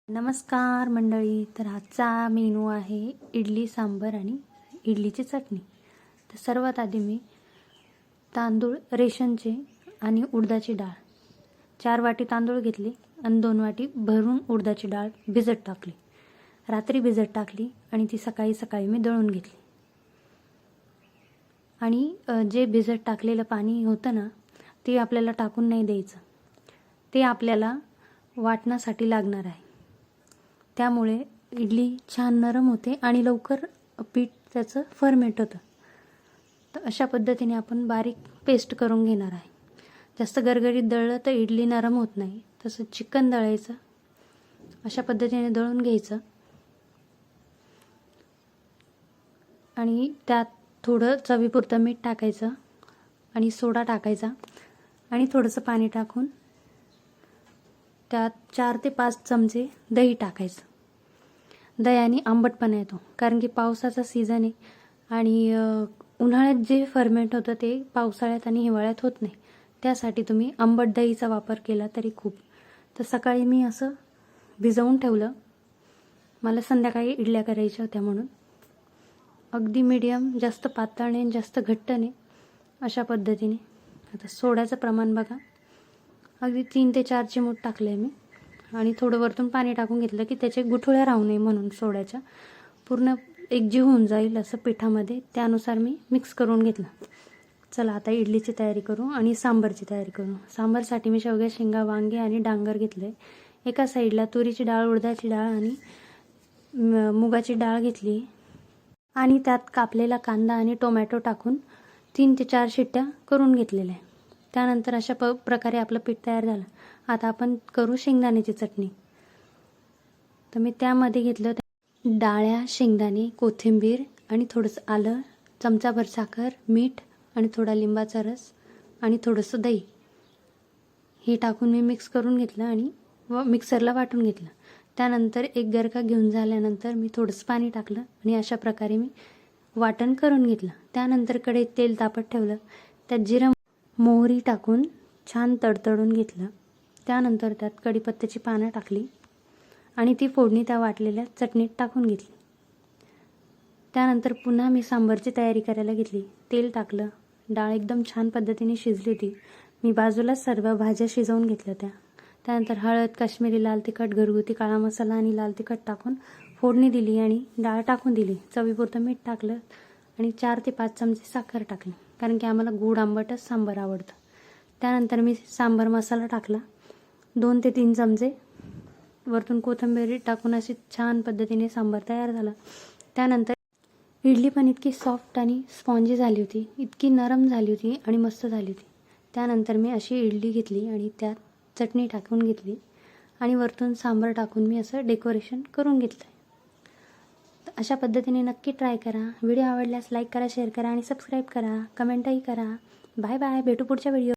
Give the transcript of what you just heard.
नमस्कार मंडळी. तर आजचा मेनू आहे इडली सांबर आणि इडलीची चटणी. तर सर्वात आधी मी तांदूळ रेशनचे आणि उडदाची डाळ 4 वाटी तांदूळ घेतले आणि 2 वाटी भरून उडदाची डाळ भिजत टाकली. रात्री भिजत टाकली आणि ती सकाळी मी दळून घेतली. आणि जे भिजत टाकलेलं पाणी होतं ना, ते आपल्याला टाकून नाही द्यायचं. ते आपल्याला वाटण्यासाठी लागणार आहे. त्यामुळे इडली छान नरम होते आणि लवकर पीठ त्याचं फर्मेंट होतं. तर अशा पद्धतीने आपण बारीक पेस्ट करून घेणार आहे. जास्त गरगरीत दळलं तर इडली नरम होत नाही. तसं चिकन दळायचं, अशा पद्धतीने दळून घ्यायचं आणि त्यात थोडं चवीपुरतं मीठ टाकायचं आणि सोडा टाकायचा आणि थोडंसं पाणी टाकून त्यात 4 ते 5 चमचे दही टाकायचं. दह्याने आंबटपणा येतो, कारण की पावसाचा सीझन आहे आणि उन्हाळ्यात जे फर्मेंट होतं ते पावसाळ्यात आणि हिवाळ्यात होत नाही. त्यासाठी तुम्ही आंबट दहीचा वापर केला तरी खूप. तर सकाळी मी असं भिजवून ठेवलं. मला संध्याकाळी इडल्या करायच्या होत्या म्हणून. अगदी मीडियम, जास्त पातळ नाही जास्त घट्ट नाही, अशा पद्धतीने. आता सोड्याचं प्रमाण बघा, अगदी 3 ते 4 चिमूट टाकले मी आणि थोडं वरतून पाणी टाकून घेतलं की त्याचे गुठळ्या राहू नये म्हणून सोड्याच्या. पूर्ण एकजीव होऊन जाईल असं पिठामध्ये, त्यानुसार मी मिक्स करून घेतलं. चला आता इडलीची तयारी करू आणि सांबरची तयारी करू. सांबरसाठी मी शेवग्या शेंगा, वांगे आणि डांगर घेतले. एका साईडला तुरीची डाळ, उडदाची डाळ आणि मुगाची डाळ घेतली आणि त्यात कापलेला कांदा आणि टोमॅटो टाकून 3 ते 4 शिट्ट्या करून घेतलेल्या आहे. त्यानंतर अशा प्रकारे आपलं पीठ तयार झालं. आता आपण करू शेंगदाण्याची चटणी. तर मी त्यामध्ये घेतलं डाळ्या, शेंगदाणे, कोथिंबीर आणि थोडंसं आलं, चमचाभर साखर, मीठ आणि थोडा लिंबाचा रस आणि थोडंसं दही हे टाकून मी मिक्स करून घेतलं आणि मिक्सरला वाटून घेतलं. त्यानंतर एक गरका घेऊन झाल्यानंतर मी थोडंसं पाणी टाकलं आणि अशा प्रकारे मी वाटण करून घेतलं. त्यानंतर कढईत तेल तापत ठेवलं. त्यात जिरं मोहरी टाकून छान तडतडून घेतलं. त्यानंतर त्यात कढीपत्त्याची पानं टाकली आणि ती फोडणी त्या वाटलेल्या चटणीत टाकून घेतली. त्यानंतर पुन्हा मी सांबरची तयारी करायला घेतली. तेल टाकलं. डाळ एकदम छान पद्धतीने शिजली होती. मी बाजूलाच सर्व भाज्या शिजवून घेतल्या त्या. त्यानंतर हळद, काश्मीरी लाल तिखट, घरगुती काळा मसाला आणि लाल तिखट टाकून फोडणी दिली आणि डाळ टाकून दिली. चवीपुरतं मीठ टाकलं आणि 4 ते 5 चमचे साखर टाकली, कारण की आम्हाला गोड आंबटच सांबार आवडतं. त्यानंतर मी सांबार मसाला टाकला 2 ते 3 चमचे. वरतून कोथिंबीर टाकून अशी छान पद्धतीने सांबार तयार झाला. त्यानंतर इडली पण इतकी सॉफ्ट आणि स्पॉन्जी झाली होती, इतकी नरम झाली होती आणि मस्त झाली होती. त्यानंतर मी अशी इडली घेतली आणि त्यात चटणी टाकून घेतली आणि वरतून सांबार टाकून मी असं डेकोरेशन करून घेतलं. तर अशा पद्धतीने नक्की ट्राय करा. व्हिडिओ आवडल्यास लाईक करा, शेअर करा आणि सबस्क्राईब करा. कमेंटही करा. Bye bye. भेटू पुढच्या व्हिडिओ.